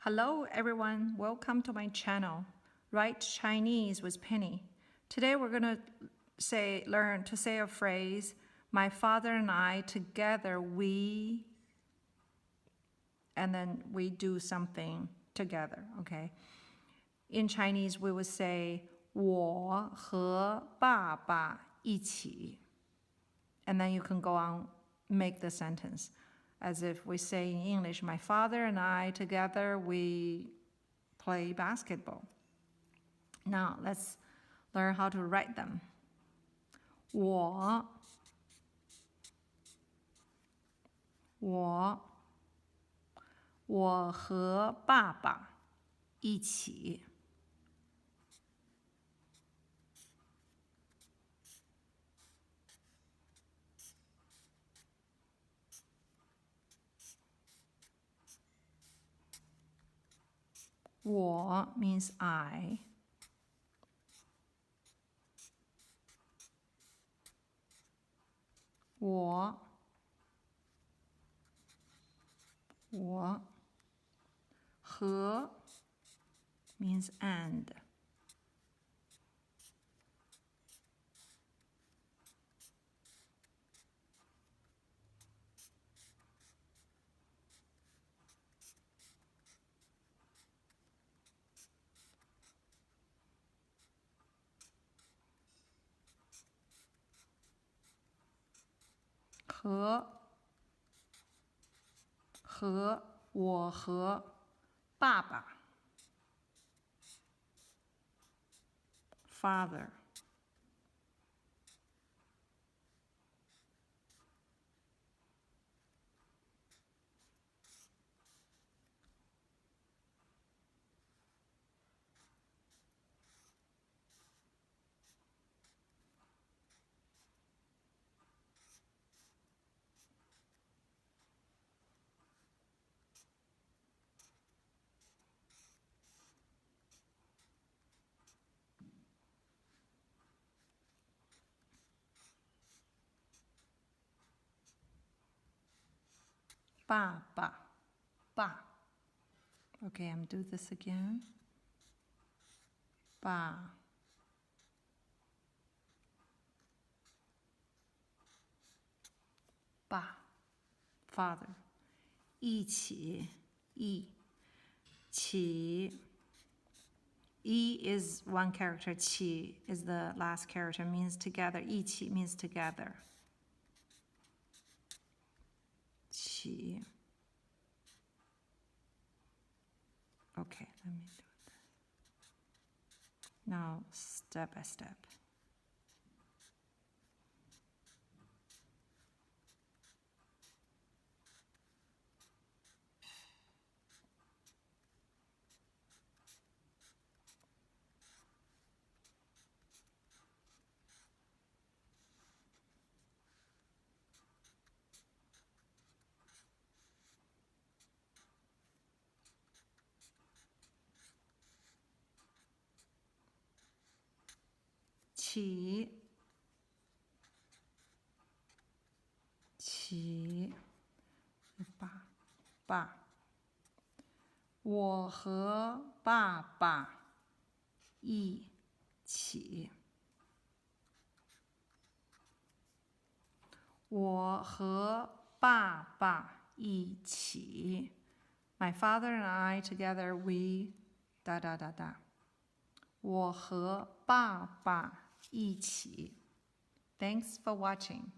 Hello everyone, welcome to my channel. Write Chinese with Penny. Today we're going to learn to say a phrase, my father and I together we, and then we do something together, okay? In Chinese we would say 我和爸爸一起. And then you can go on, make the sentence. As if we say in English, my father and I together, we play basketball. Now, let's learn how to write them. 我和爸爸一起。我 means I. 我和 means and. 我和爸爸 father. 爸爸 Okay, I'm do this again. 爸 father. 一起 起 is one character, 起 is the last character, means together. 一起 means together. 起 Okay, let me do it. Now, step by step. 起爸我和爸爸一起。我和爸爸一起。My father and I together we 我和爸爸一起。Thanks for watching.